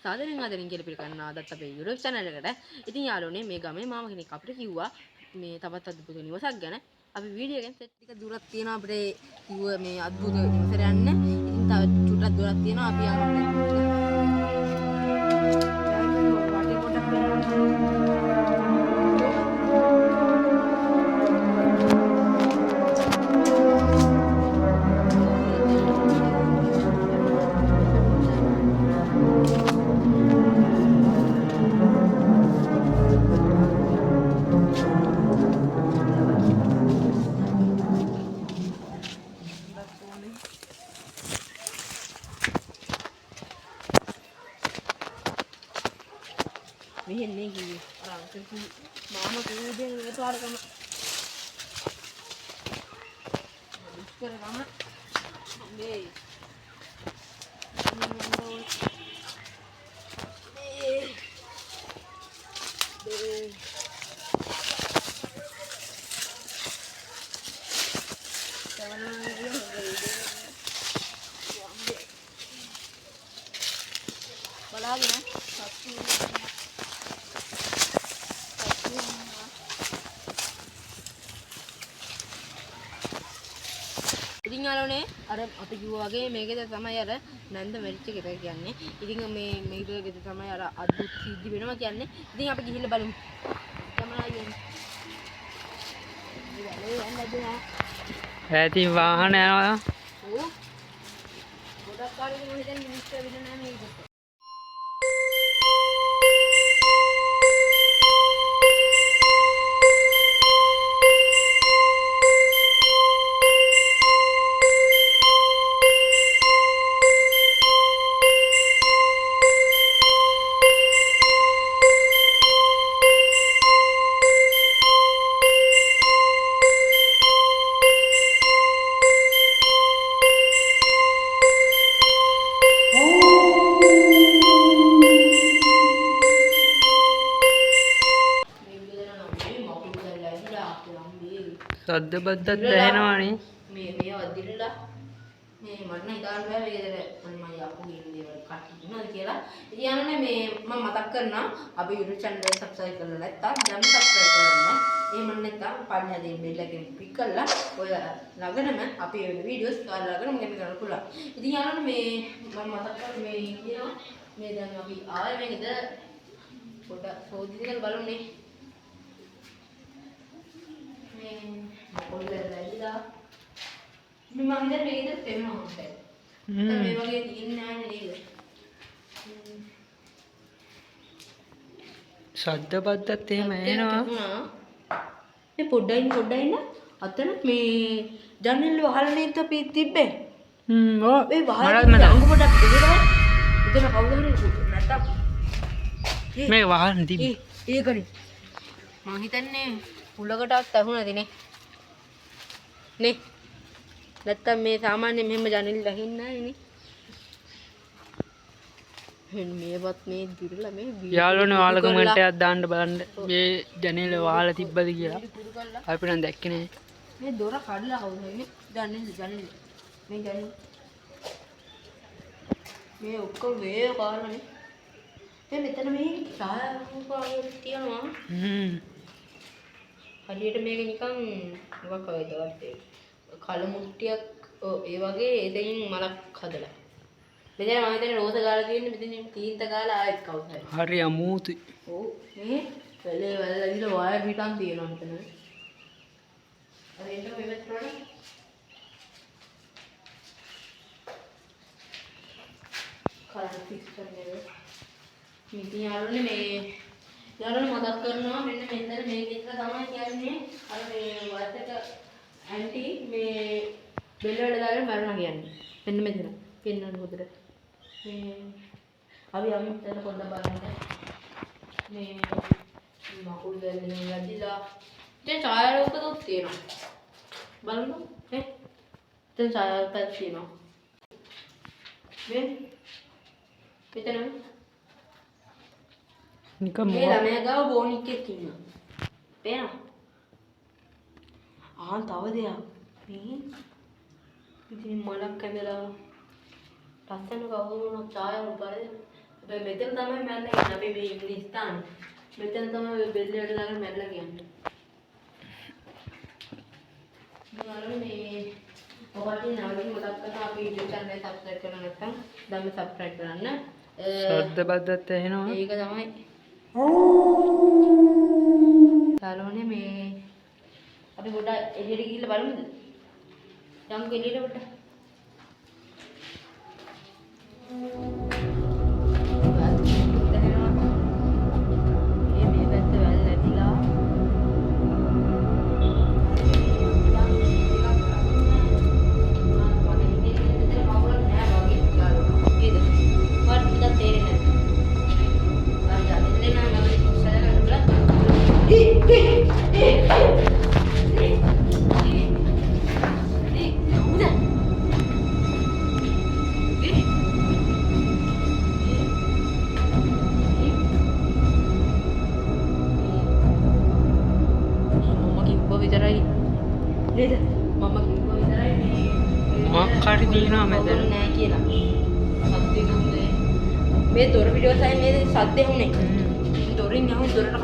සාදරයෙන් ආදරෙන් කියලා පිළිගන්න ආදත් අපේ YouTube channel එකට. ඉතින් යාළුවනේ මේ ගමේ මාම කෙනෙක් අපිට කිව්වා මේ තවත් අద్భుත නිවසක් ගැන. අපි වීඩියෝ එකෙන් සෙට් ටික දුරක් තියෙනවා අපිට කිව්ව මේ අద్భుත නිවසට යන්න. ඉතින් තව චුට්ටක් දුරක් තියෙනවා අපි යනවා. වටේ පොඩක් මෙහෙන්නේ කිව්වේ. අර අංකල් කි මාම කූදෙන් ඒපාර කම. දුෂ්කර කම. මේ බලාගෙන ඉතින් යාළුවනේ අර අපි කිව්වා වගේ මේකද තමයි අර නන්ද මෙරිච්ච ගෙදර කියන්නේ. ඉතින් මේ ගෙදර තමයි අර අද්භුත සිද්ධි වෙනවා කියන්නේ. ඉතින් අපි ගිහිල්ලා බලමු. ඇති වාහන යනවා. ඔව්. ගොඩක් කාලෙක මම හිතන්නේ මිනිස්සු වෙන්න නැහැ මේක. සද්ද බද්දත් දැනෙනවානේ. මේ වදිරලා මේ මට නම් හිතාන්න බෑ මේ ගෙදර මම යපු කියන දේවල් කට්ටි ඉන්නවද කියලා. ඉතින් යනනේ මේ මම මතක් කරනවා අපි YouTube channel එක subscribe කරලා නැත්නම් දැන් subscribe කරන්න. එහෙම නැත්නම් පල්ලෙහාදී bell එකෙන් click කරලා ඔය ළඟනම අපි වීඩියෝස් ළඟනම ගෙන්න ගන්න පුළුවන්. ඉතින් යනනේ මේ මම මතක් කරන්නේ මේ කියනවා මේ දැන් අපි ආයේ මේ ගෙදර පොඩ සෝදිද කියලා බලමුනේ. මොකද ලැබිලා මම හිතන්නේ මේකද තේරෙනවා අපිට. මේ වගේ තියෙන්නේ නැහැ නේද? සද්ද බද්දත් එහෙම එනවා. මේ පොඩ්ඩයි ඉන්න අතන මේ ජනෙල් වහලා නේද අපි තිබ්බේ? ඔව්. මේ වහලා අංගු පොඩක් දෙනවා. එතන කවුද හරි නැත්තම් මේ වහන්න තිබ්බේ. ඒකනේ. මං හිතන්නේ උලකටවත් ඇහුණාද නේ? නේ නැත්තම් මේ සාමාන්‍ය මෙහෙම ජනෙල් දකින්න නැහැ නේ. මේවත් මේ දිරලා මේ යාළුවනේ ඔයාලා කමෙන්ට් එකක් දාන්න බලන්න මේ ජනෙල වහලා තිබ්බද කියලා. අපි නම් දැක්කේ නෑ. මේ දොර කඩලා කවුරුනේ ජනෙල් මේ ජනෙල් මේ ඔක්කොම වේ කාරණේ. මේ මෙතන මේ ඡායාරූපයක් තියෙනවා. හරියට මේක නිකන් මොකක් වගේද වත්තේ කළු මුට්ටියක් ඒ වගේ එතනින් මලක් හදලා මෙතන මම හිතන්නේ රෝස ගාලා තියෙන්නේ මෙතන තීන්ත ගාලා ආයෙත් කවුද හරි අමුතුයි. ඔව් මේ වෙලේ වැල්ලදිලා වයර් පිටන් තියෙනවා මෙතන අර එන්න මෙහෙම කරන්නේ කරන්ට් ෆික්ස් කරන්නේ මේ යාළුවනේ මේ යාළුවනේ මතක් කරනවා මෙන්න මෙතන මේ විතර තමයි කියන්නේ අර මේ වත්තට ඇන්ටි මේ බෙල් වල දාගෙන මරනවා කියන්නේ මෙන්න මෙතන පෙන්වන්න හොදට මේ අපි අමුත්තර පොඩ්ඩක් බලන්න මේ මකුළු දැල්ලෙන් වැදිලා දැන් ඡායාරූපකත් තියෙනවා බලන්න නේ දැන් ඡායාරූපයක් තියෙනවා මේ මෙතන නිකම් මේ ළමයා ගාව බෝනික් එකක් ඉන්නවා. පේනවා? තව දෙයක්. මේ ඉතින් මලක් ඇඳලා ලස්සන කවුරුනක් ඡායාව බලද මෙතන තමයි මැරලා කියන්නේ අපි මේ ඉන්න ස්ථාන. මෙතන තමයි බෙල්ලට දාගෙන මැරලා කියන්නේ. මොනවාරෝ මේ ඔයාලට නැවතින් මතක් කරනවා අපි YouTube channel එක subscribe කරලා නැත්නම් දැන්ම subscribe කරන්න. ශබ්ද බද්දත් ඇහෙනවා. ඒක තමයි. තාලෝනේ මේ අපි පොඩ්ඩක් එළියට ගිහිල්ලා බලමුද? යමුකෝ එළියට පොඩ්ඩක්. මොකක්කාරි තියෙනවා මෙතන නෑ කියලා. සද්දේ නෝනේ. මේ දොර වීඩියෝ සයින් මේ සද්දේ හුනේ. දොරින් යහුන් දොරට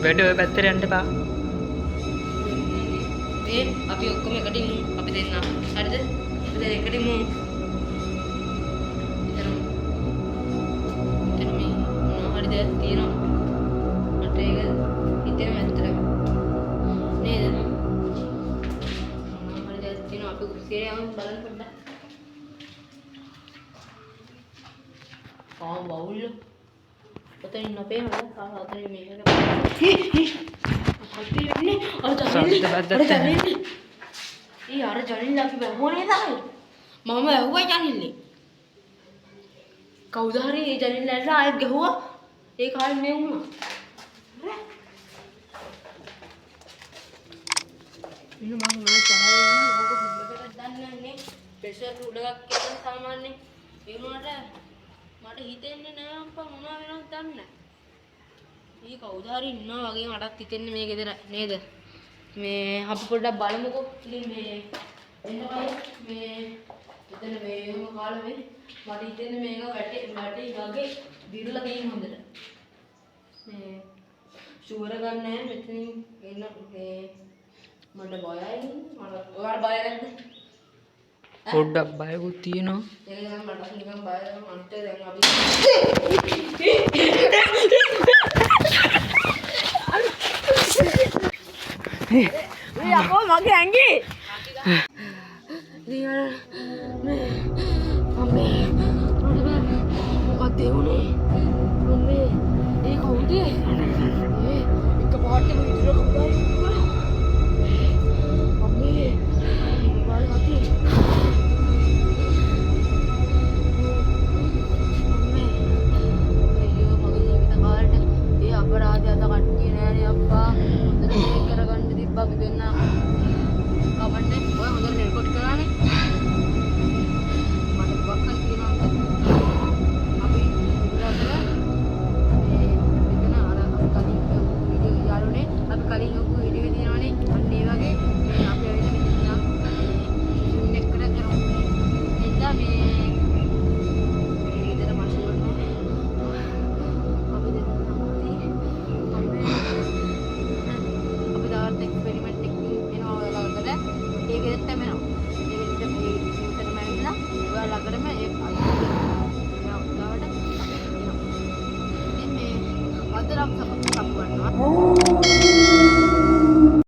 වැඩ ඔය පැත්තට යන්න එපා. මේ අපි ඔක්කොම එකට ඉමු. අපි දෙන්න. හරිද? අපි දැන් එකට ඉමු. එතන මේ මොනවා හරි දෙයක් තියෙනවා. මට ඒක හිතෙන ඇත්තටම. නේද? මොනවා හරි දෙයක් තියෙනවා. අපි කුස්සියේ යමු බලන්න පොඩ්ඩක්. වවුල්. ඔතන ඉන්න අපේ නේද? ඔතන මේක. අර ජනිල්ල අපි බැහුවනේ තායි. මම ඇහුවා ජනිල්ලේ. කවුද හරි ඒ ජනිල්ලට ආයෙත් ගහුවා. ඒ කාලේ මේ වුණා. ඉන්න මම මොනවද තමයි ඕක හුම්බකට දන්නේ නැහැ. ප්‍රෙෂර් උඩ එකක් කියන සාමාන්‍යයෙන් ඒ වුණාට මට හිතෙන්නේ නෑ අම්පා මොනවා වෙනවද දන්නේ නැහැ. මේ කවුද හරි ඉන්නවා වගේ මටත් හිතෙන්නේ මේ ගෙදර නේද? මේ අපි පොඩ්ඩක් බලමුකෝ. ඉතින් මේ එන්න බයි මේ එතන මේම කාලේ මේ මට හිතෙන්නේ මේක වැටි වගේ දිරලා තියෙන හොඳට. මේ ෂුවර් ගන්න නැහැ මෙතනින් එන්න මේ මට බයයි. මට ඔයාලා බය නැද්ද? පොඩ්ඩක් බයකුත් තියෙනවා. ඒක නම් මට නිකන් බයයි. මන්ට දැන් අපි මේ අපෝ මගේ ඇඟි දියර මේ අම්මේ මොකක්ද උනේ අම්මේ ඒ කවුද ඒ එක පාට විතර කවුද අම්මේ මොකක්ද අතේ අම්මේ අයියෝ මගේ ජීවිත කාලෙට ඒ අපරාධය අද කට්ටිය නෑනේ අප්පා හොඳට මේක කරගන්න තිබ්බා අපි දෙන්න කවන්නේ ඔය හොඳට රෙකෝඩ් කරානේ මට වක්කල් කියනවා අපි ඉස්සරහට මේ මෙතන අර කලින් වීඩියෝ යාළුනේ අපි කලින් ඔක්කො වීඩියෝ දිනවනේ අන්න ඒ වගේ මේ අපි ඇවිල්ලා මෙතන ෂුන් එක කරමු එදා මේ විතර මාෂල් නෑ අපි දෙන්න අපි දාවත් එක්ස්පෙරිමන්ට් එකක් එනවා ඔයාලා ළඟට ඒකෙත් තැමෙනවා ඒකෙත් මේ සිස්ටම් ඇවිල්ලා ඔයාලා ළඟටම ඒ අයිතිවට ඉතින් මේ වදරක් සප්පු කරනවා